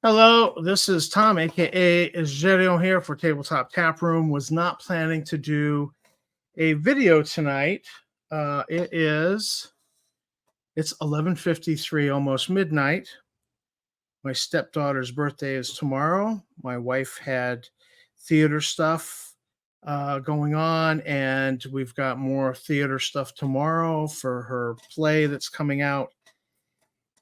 Hello, this is Tom, aka Gerio here for Tabletop Tap Room. Was not planning to do a video tonight. It's 11:53, almost midnight. My stepdaughter's birthday is tomorrow. My wife had theater stuff going on, and we've got more theater stuff tomorrow for her play that's coming out.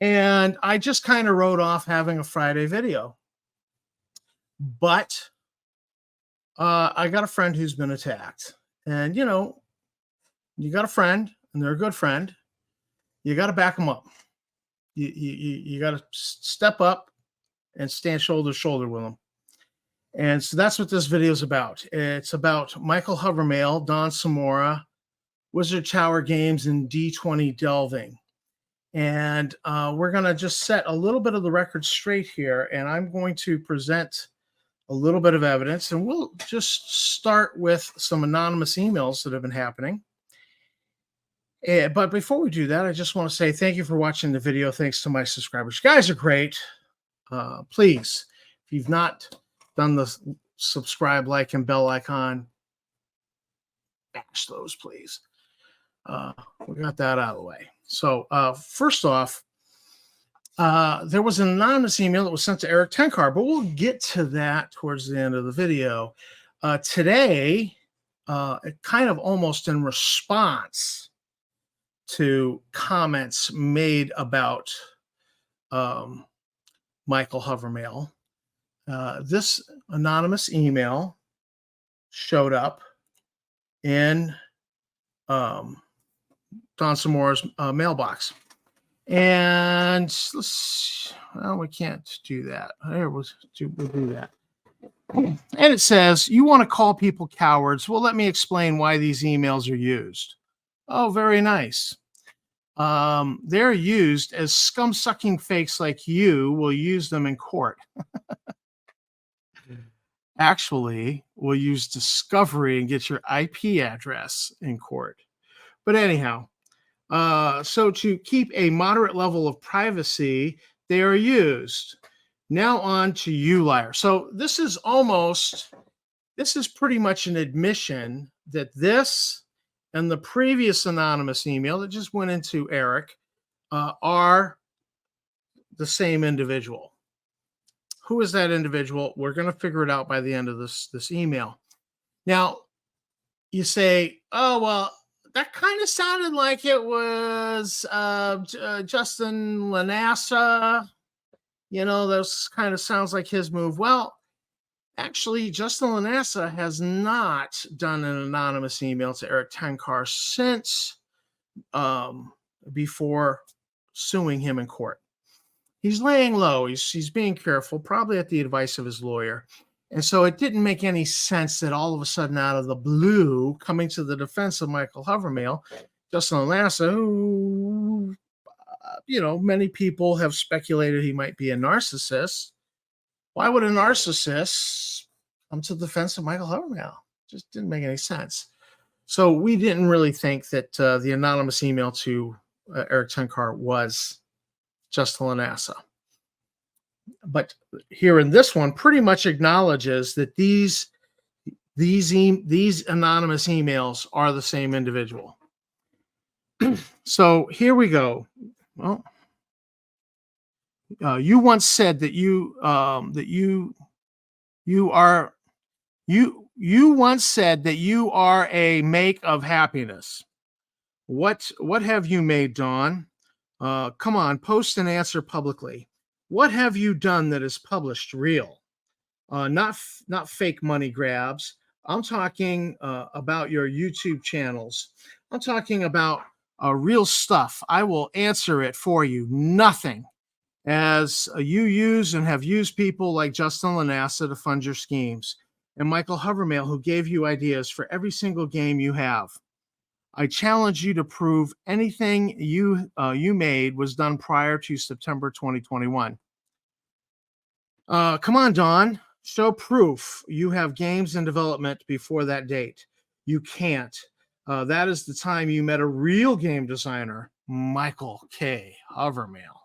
And I just kind of wrote off having a Friday video. But I got a friend who's been attacked. And, you got a friend and they're a good friend. You got to back them up. You got to step up and stand shoulder to shoulder with them. And so that's what this video is about. It's about Michael Hovermale, Don Semora, Wizard Tower Games, and D20 Delving. And we're going to just set a little bit of the record straight here. And I'm going to present a little bit of evidence, and we'll just start with some anonymous emails that have been happening. But before we do that, I just want to say thank you for watching the video. Thanks to my subscribers. You guys are great. Please, if you've not done the subscribe, like, and bell icon, bash those, please. We got that out of the way. So first off, there was an anonymous email that was sent to Eric Tenkar, but we'll get to that towards the end of the video. Today, kind of almost in response to comments made about Michael Hovermale, this anonymous email showed up in Don Semora's mailbox. And we can't do that. We'll do that. And it says, you want to call people cowards. Well, let me explain why these emails are used. Oh, very nice. They're used as scum-sucking fakes like you will use them in court. Actually, we'll use discovery and get your IP address in court. But anyhow, so to keep a moderate level of privacy, they are used. Now on to you, liar. So this is pretty much an admission that this and the previous anonymous email that just went into Eric are the same individual. Who is that individual? We're going to figure it out by the end of this email. Now, you say, oh, well, that kind of sounded like it was Justin Lanassa. Those kind of sounds like his move. Well, actually, Justin Lanassa has not done an anonymous email to Eric Tenkar since before suing him in court. He's laying low. He's being careful, probably at the advice of his lawyer. And so it didn't make any sense that all of a sudden, out of the blue, coming to the defense of Michael Hovermale, Justin Lanassa, who, many people have speculated he might be a narcissist. Why would a narcissist come to the defense of Michael Hovermale? Just didn't make any sense. So we didn't really think that the anonymous email to Eric Tenkar was Justin Lanassa. But here in this one, pretty much acknowledges that these anonymous emails are the same individual. So here we go. Well, you once said that you once said that you are a make of happiness. What have you made, Dawn? Come on, post and answer publicly. What have you done that is published real? Not fake money grabs. I'm talking about your YouTube channels. I'm talking about real stuff. I will answer it for you. Nothing. As you use and have used people like Justin Lanassa to fund your schemes, and Michael Hovermale, who gave you ideas for every single game you have. I challenge you to prove anything you made was done prior to September 2021. Come on, Don. Show proof you have games in development before that date. You can't. That is the time you met a real game designer, Michael K. Hovermale.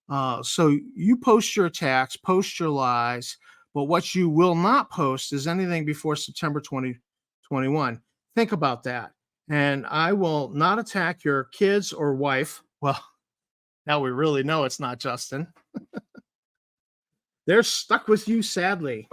So you post your attacks, post your lies, but what you will not post is anything before September 2021. Think about that. And I will not attack your kids or wife. Well, now we really know it's not Justin. They're stuck with you, sadly.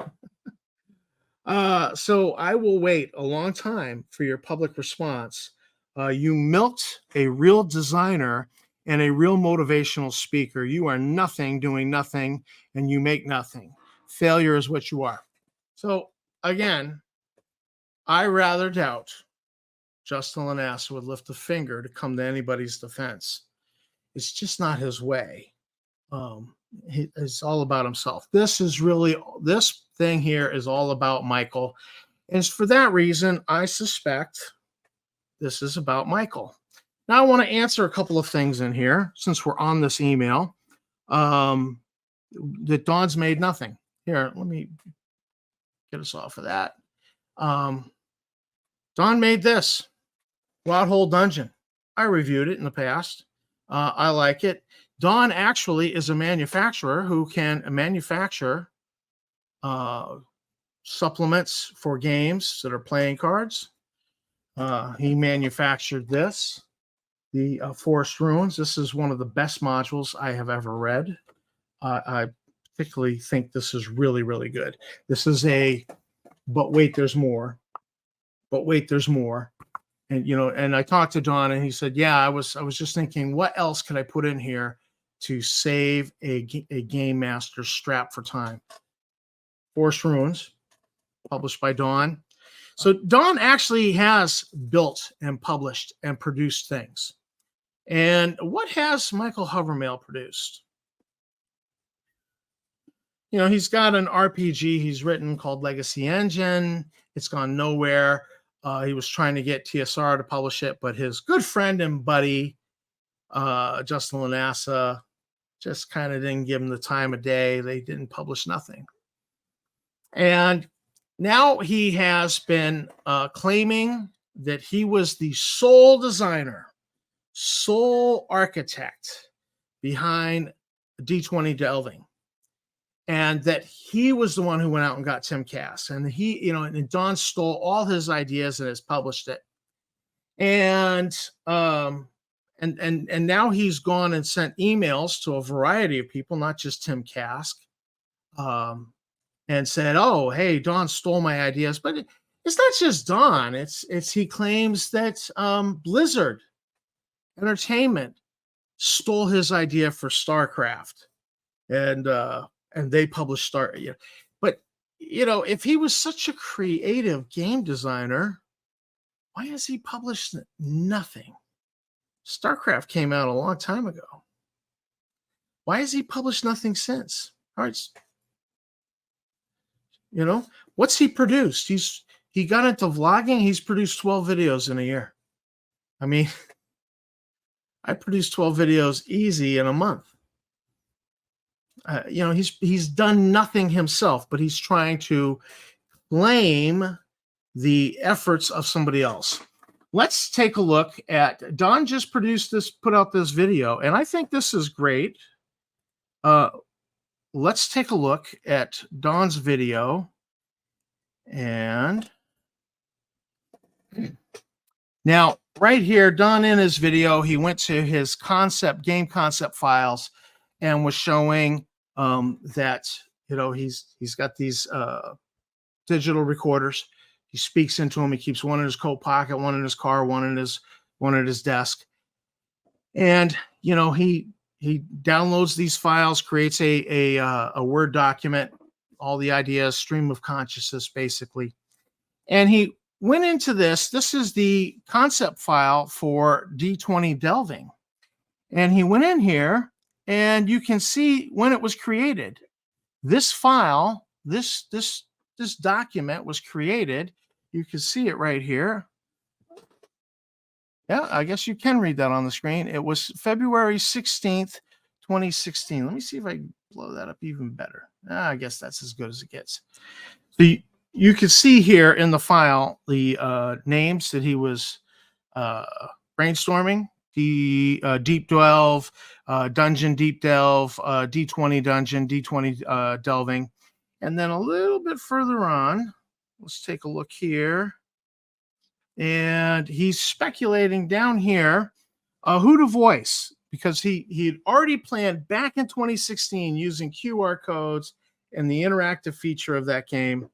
So I will wait a long time for your public response. You milked a real designer and a real motivational speaker. You are nothing doing nothing, and you make nothing. Failure is what you are. So again, I rather doubt Justin Lanassa would lift a finger to come to anybody's defense. It's just not his way. It's all about himself. This thing here is all about Michael. And it's for that reason, I suspect this is about Michael. Now, I want to answer a couple of things in here since we're on this email. That Don's made nothing. Here, let me get us off of that. Don made this Wild Hole Dungeon. I reviewed it in the past. I like it. Don actually is a manufacturer who can manufacture supplements for games that are playing cards. He manufactured this, the Forest Ruins. This is one of the best modules I have ever read. I particularly think this is really, really good. This is but wait, there's more. But wait, there's more. And and I talked to Don, and he said, "Yeah, I was just thinking, what else could I put in here to save a game master strapped for time?" Forest Ruins, published by Don. So Don actually has built and published and produced things. And what has Michael Hovermale produced? He's got an RPG he's written called Legacy Engine. It's gone nowhere. He was trying to get TSR to publish it, but his good friend and buddy, Justin Lanassa, just kind of didn't give him the time of day. They didn't publish nothing. And now he has been claiming that he was the sole designer, sole architect behind D20 Delving, and that he was the one who went out and got Tim Cass, and and Don stole all his ideas and has published it. And now he's gone and sent emails to a variety of people, not just Tim Cass, and said, "Oh, hey, Don stole my ideas." But it's not just Don. It's he claims that Blizzard Entertainment stole his idea for StarCraft, and they published Star. But if he was such a creative game designer, why has he published nothing? StarCraft came out a long time ago. Why has he published nothing since? All right. What's he produced? He got into vlogging. He's produced 12 videos in a year. I mean, I produced 12 videos easy in a month. He's done nothing himself, but he's trying to blame the efforts of somebody else. Let's take a look at Don. Just put out this video, and I think this is great. Let's take a look at Don's video. And now right here, Don, in his video, he went to his game concept files and was showing that he's got these digital recorders. He speaks into them. He keeps one in his coat pocket, one in his car, one at his desk. And he downloads these files, creates a Word document, all the ideas, stream of consciousness, basically. And he went into this. This is the concept file for D20 Delving. And he went in here, and you can see when it was created. This file, this document was created. You can see it right here. Yeah, I guess you can read that on the screen. It was February 16th, 2016. Let me see if I can blow that up even better. I guess that's as good as it gets. So you can see here in the file the names that he was brainstorming Deep Delve, Dungeon Deep Delve, D20 Dungeon, D20 Delving. And then a little bit further on, let's take a look here. And he's speculating down here who to voice, because he had already planned back in 2016 using QR codes and the interactive feature of that game.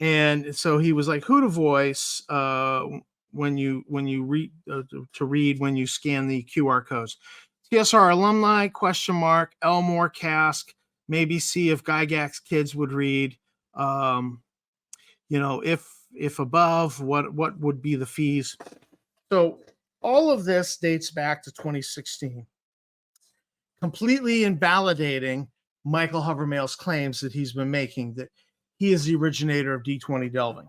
And so he was like, who to voice when you read to read when you scan the QR codes. TSR alumni, question mark, Elmore Cask, maybe see if Gygax kids would read. If above, what would be the fees? So all of this dates back to 2016, completely invalidating Michael Hovermale's claims that he's been making, that he is the originator of D20 Delving.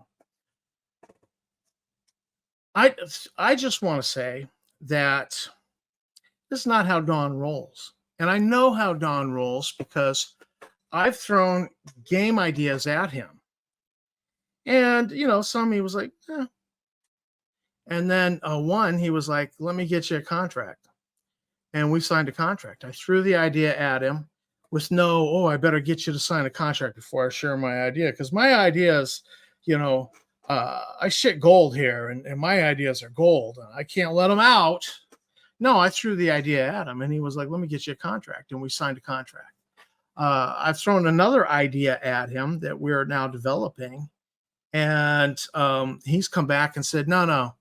I just want to say that this is not how Don rolls. And I know how Don rolls because I've thrown game ideas at him. And, some he was like, eh. And then one, he was like, let me get you a contract. And we signed a contract. I threw the idea at him with I better get you to sign a contract before I share my idea. Because my ideas, I shit gold here, and my ideas are gold. And I can't let them out. No, I threw the idea at him, and he was like, let me get you a contract. And we signed a contract. I've thrown another idea at him that we're now developing. And he's come back and said, no,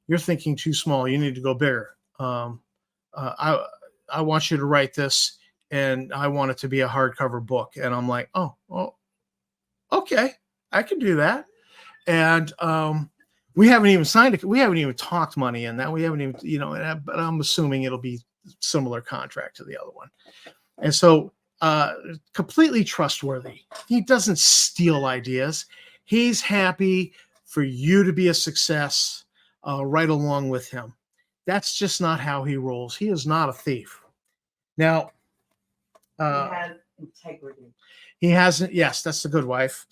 you're thinking too small. You need to go bigger. I want you to write this, and I want it to be a hardcover book. And I'm like, oh, well, okay, I can do that. And we haven't even signed it. We haven't even talked money in that. We haven't even, but I'm assuming it'll be similar contract to the other one. And so completely trustworthy. He doesn't steal ideas. He's happy for you to be a success right along with him. That's just not how he rolls. He is not a thief. Now, he has integrity. He hasn't. Yes, that's the good wife.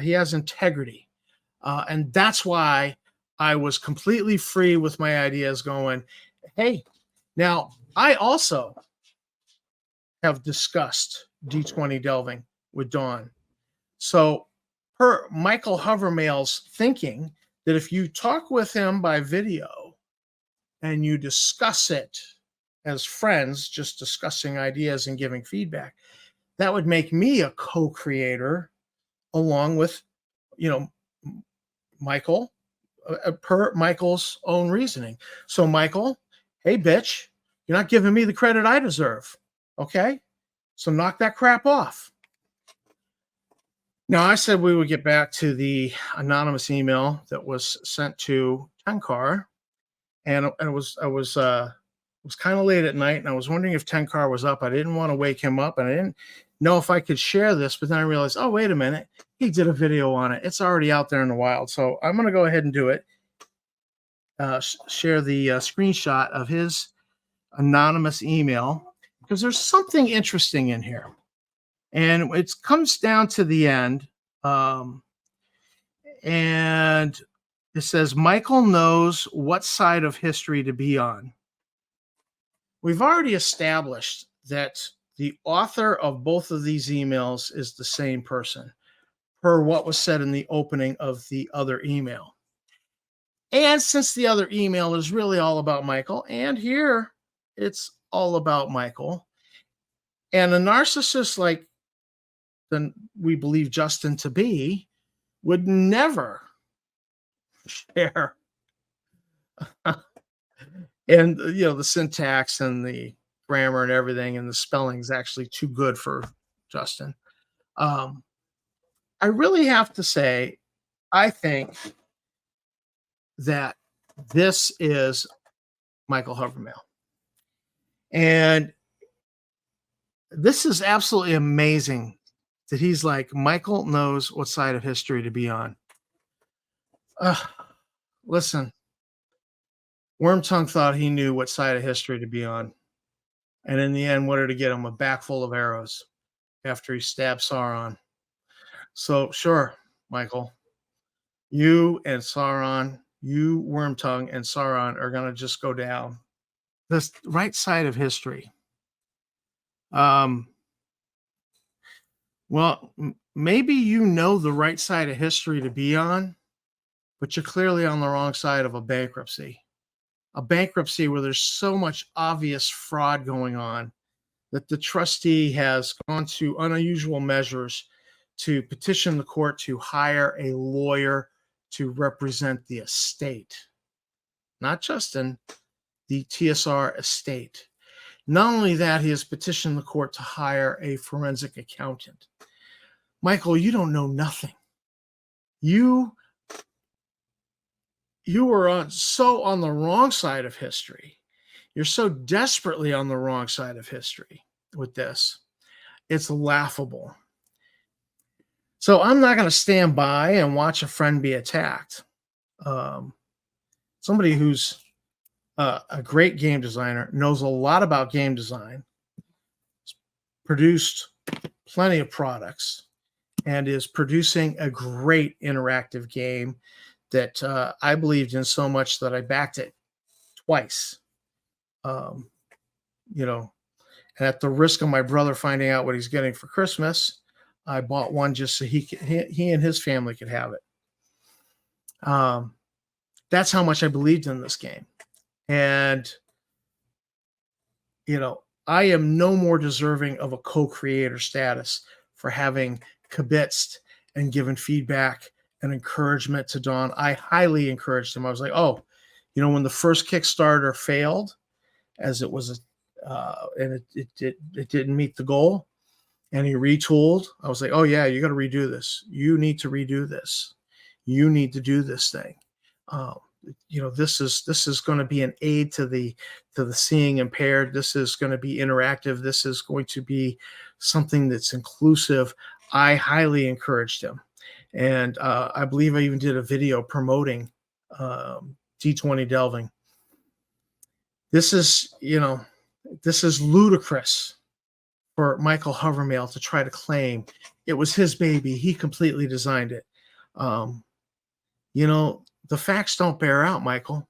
He has integrity, and that's why I was completely free with my ideas. Going, hey, now I also have discussed D20 Delving with Dawn. So, per Michael Hovermale's thinking, that if you talk with him by video and you discuss it as friends, just discussing ideas and giving feedback, that would make me a co-creator along with, Michael, per Michael's own reasoning. So, Michael, hey, bitch, you're not giving me the credit I deserve. Okay? So knock that crap off. Now, I said we would get back to the anonymous email that was sent to Tenkar, and I was kind of late at night, and I was wondering if Tenkar was up. I didn't want to wake him up, and I didn't know if I could share this, but then I realized, oh, wait a minute, he did a video on it. It's already out there in the wild, so I'm going to go ahead and do it. Share the screenshot of his anonymous email, because there's something interesting in here. And it comes down to the end, and it says, Michael knows what side of history to be on. We've already established that the author of both of these emails is the same person, per what was said in the opening of the other email. And since the other email is really all about Michael, and here it's all about Michael, and a narcissist like than we believe Justin to be would never share and the syntax and the grammar and everything, and the spelling is actually too good for Justin. I really have to say, I think that this is Michael Hovermale, and this is absolutely amazing that he's like, Michael knows what side of history to be on. Listen, Wormtongue thought he knew what side of history to be on. And in the end, what did he get him? A back full of arrows after he stabbed Sauron. So, sure, Michael, you and Sauron, you, Wormtongue, and Sauron are going to just go down the right side of history. Well, maybe you know the right side of history to be on, but you're clearly on the wrong side of a bankruptcy where there's so much obvious fraud going on that the trustee has gone to unusual measures to petition the court to hire a lawyer to represent the estate, not Justin, the TSR estate. Not only that, he has petitioned the court to hire a forensic accountant. Michael, you don't know nothing. You were so on the wrong side of history. You're so desperately on the wrong side of history with this. It's laughable. So I'm not going to stand by and watch a friend be attacked. Somebody who's a great game designer, knows a lot about game design, produced plenty of products, and is producing a great interactive game that I believed in so much that I backed it twice. And at the risk of my brother finding out what he's getting for Christmas, I bought one just so he and his family could have it. That's how much I believed in this game. And, I am no more deserving of a co-creator status for having kibitzed and given feedback and encouragement to Don. I highly encouraged him. I was like, when the first Kickstarter failed, as it was, and it didn't meet the goal, and he retooled, I was like, oh yeah, you got to redo this. You need to redo this. You need to do this thing. This is going to be an aid to the seeing impaired. This is going to be interactive. This is going to be something that's inclusive. I highly encouraged him. And I believe I even did a video promoting D20 Delving. This is ludicrous for Michael Hovermale to try to claim it was his baby. He completely designed it. The facts don't bear out, Michael.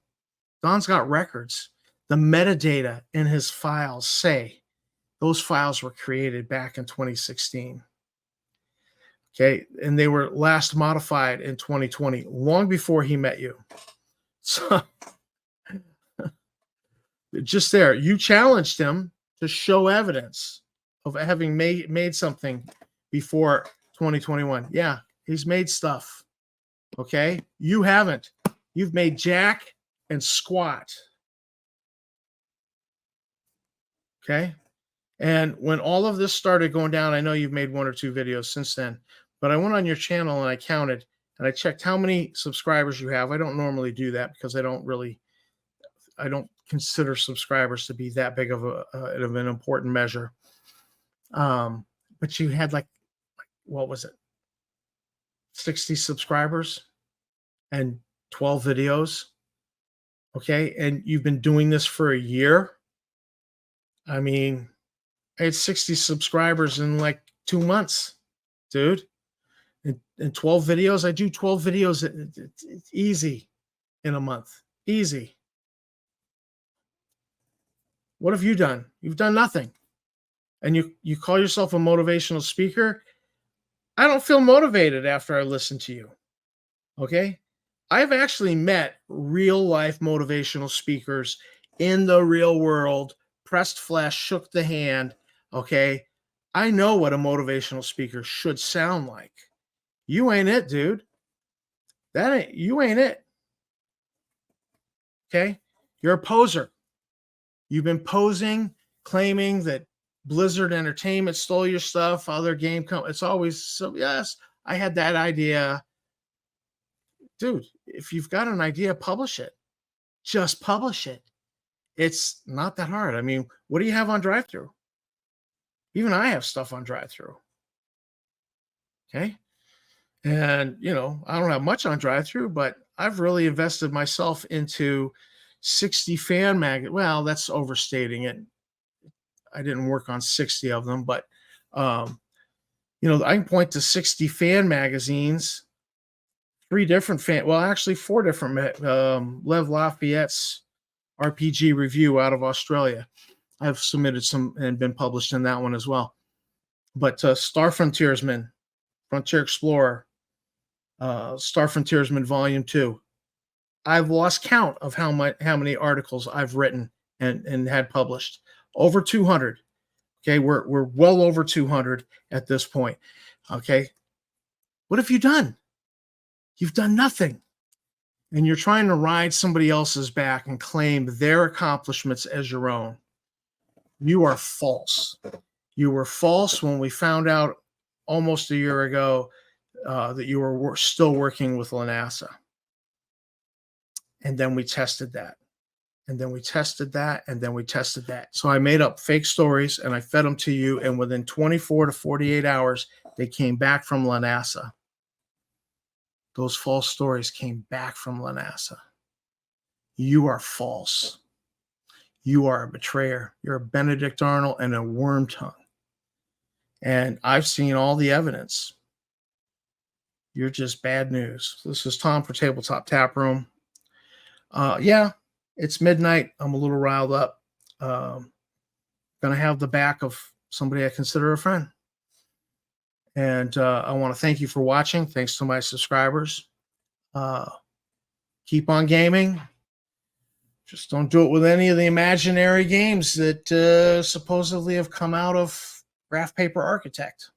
Don's got records. The metadata in his files say those files were created back in 2016. Okay, and they were last modified in 2020, long before he met you. So just there, you challenged him to show evidence of having made something before 2021. Yeah, he's made stuff. Okay, you haven't. You've made jack and squat. Okay, and when all of this started going down, I know you've made 1 or 2 videos since then, but I went on your channel and I counted and I checked how many subscribers you have. I don't normally do that because I don't consider subscribers to be that big of an important measure. But you had what was it? 60 subscribers and 12 videos. Okay. And you've been doing this for a year. I mean, I had 60 subscribers in 2 months, dude. And 12 videos. I do 12 videos. It's easy in a month. Easy. What have you done? You've done nothing. And you call yourself a motivational speaker. I don't feel motivated after I listen to you. Okay? I've actually met real life motivational speakers in the real world, pressed flesh, shook the hand. Okay? I know what a motivational speaker should sound like. You ain't it, dude. You ain't it. Okay? You're a poser. You've been posing, claiming that Blizzard Entertainment stole your stuff, other game companies. It's always so, yes, I had that idea. Dude, if you've got an idea, publish it. Just publish it. It's not that hard. I mean, what do you have on drive-thru? Even I have stuff on drive-thru. Okay? And, I don't have much on drive-thru, but I've really invested myself into 60 fan mag. Well, that's overstating it. I didn't work on 60 of them, but I can point to 60 fan magazines, 4 different Lev Lafayette's RPG review out of Australia. I've submitted some and been published in that one as well. But Star Frontiersman, Frontier Explorer, Star Frontiersman Volume 2. I've lost count of how many articles I've written and had published. Over 200. Okay, we're well over 200 at this point. Okay, what have you done? You've done nothing. And you're trying to ride somebody else's back and claim their accomplishments as your own. You are false. You were false when we found out almost a year ago that you were still working with LANASA. And then we tested that. And then we tested that. And then we tested that. So I made up fake stories and I fed them to you. And within 24 to 48 hours, they came back from LANASA. Those false stories came back from LANASA. You are false. You are a betrayer. You're a Benedict Arnold and a worm tongue. And I've seen all the evidence. You're just bad news. This is Tom for Tabletop Tap Room. Yeah, it's midnight. I'm a little riled up. Gonna have the back of somebody I consider a friend. And I want to thank you for watching. Thanks to my subscribers. Keep on gaming. Just don't do it with any of the imaginary games that supposedly have come out of Graph Paper Architect.